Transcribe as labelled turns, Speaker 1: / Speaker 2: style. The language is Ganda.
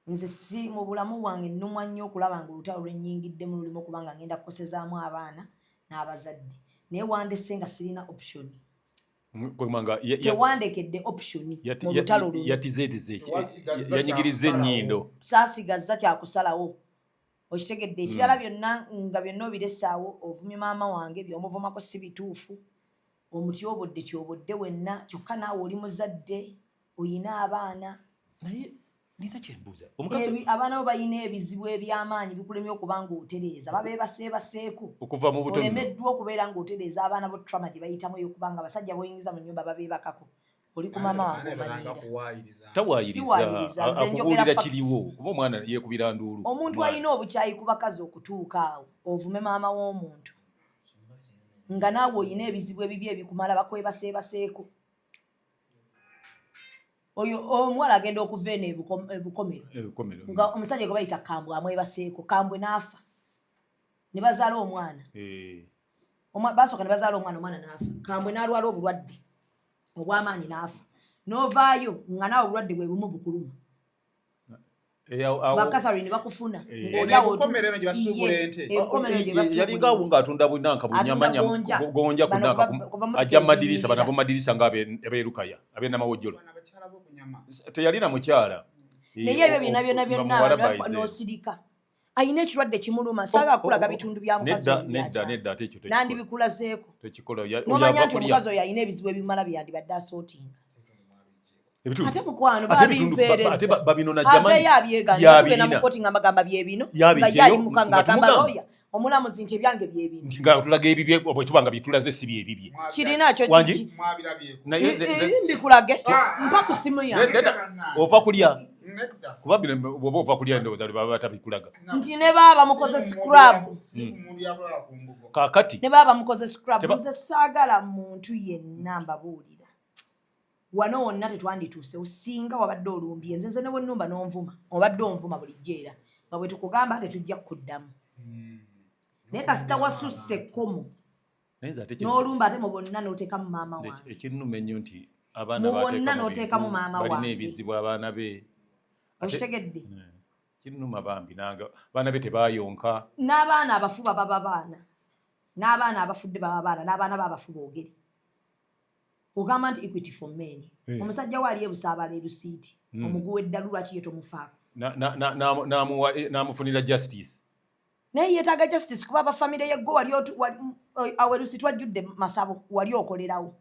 Speaker 1: nze si mu bulamu bwange nnumwa nnyo okulaba nga olutalo lwennyingiddemu lulimu okubanga ngenda kukosezaamu abaana n'abazadde naye wandese nga sirina option tewandekedde option mu lutalo
Speaker 2: yanyigiriza ennyindo
Speaker 1: saasigaza kyakusalawo okitegedde ekirala byonna nga byonna obiresaawo ovumye maama wange byomuvumako si bituufu omutyobodde tyobodde wenna kyokka naawe oli muzadde oyina abaana
Speaker 2: naye nina kyembuuza
Speaker 1: abaana bo balina ebizibu eby'amaanyi bikulemye okuba nga otereeza babeebaseebaseeko
Speaker 2: okuva mu buto
Speaker 1: olemeddwa okubeera ng'otereeza abaana bo trama gye bayitamu ey'okubanga abasajja boyingiza mu nnyumba babeebakako oli ku maama wange
Speaker 2: tawaayiriza akubuulira kiriwo kuba omwana yeekubira nduulu
Speaker 1: omuntu alina obukyayi ku bakazi okutuuka awo ovume maama w'omuntu nga naawe oyina ebizibu ebibi ebikumala bakwebaseebaseeko oyo omuwala agenda okuva eno ebukomero nga omusajja gwe bayita kambwe amwebaseeko kambwe n'afa ne bazaala omwana basooka ne bazaala omwana n'afa kambwe n'alwala obulwadde obw'amaanyi n'afa n'ovaayo nga naawe obulwadde bwe bumu bukuluma bakatharine bakufuna
Speaker 2: yalingawo ng'atunda bunanka bunyamanya gonja kunanka ajja madirisa banabo madirisa ng'abeerukaya ab'enamawojjolo teyalina mukyala
Speaker 1: naye ebyo byonna byonna n'osirika ayina ekirwadde kimuluma saaga akulaga bitundu bya mukazi
Speaker 2: nedda ate ekyo
Speaker 1: nandibikulazeeko n'omanya nti omukazi oyo ayina ebizibu ebimala byandibadde asootinga ate mukwano babimpeereza abyeganagenda mu kkooti nga mbagamba byebino nga yayimuka ng'agamba looya omulamuzi nti ebyange byebino
Speaker 2: nga tulaga ebibye bwe tuba nga bitulaze si byebibye
Speaker 1: kirinakyo kiki mbikulage mpa ku simu yange
Speaker 2: ova kulya kuba bino bw'oba ova kulya endowooza baba batabikulaga
Speaker 1: nti ne baaba mukoze scrub
Speaker 2: kaakati
Speaker 1: ne baaba mukoze scrub nze saagala muntu yenna mbabuulira wano wonna tetwandituuse osinga wabadde olumbye nze ne bwennumba n'onvuma obadde onvuma bulijjo era nga bwe tukugamba tetujja kukuddamu naye kasita wasusse ekkomo n'olumba ate mu bonna n'oteekamu maama wange
Speaker 2: ekinnuma ennyo nti
Speaker 1: mu bonna n'oteekamu maama wange
Speaker 2: balina ebizibu abaana be
Speaker 1: okitegedde
Speaker 2: kinnuma bambi nanga baana be tebaayonka
Speaker 1: n'abaana abafu baba babaana n'abaana abafudde baba baana n'abaana b'abafu boogere ogamba nti equity for men omusajja waali ebusaabala erusiiti omuguwa eddalu lwaki ye tomufaako
Speaker 2: n'amufunira justice
Speaker 1: naye yeetaaga justice kuba abafamire yeggo awe erusiiti wajjudde masabo wali okolerawo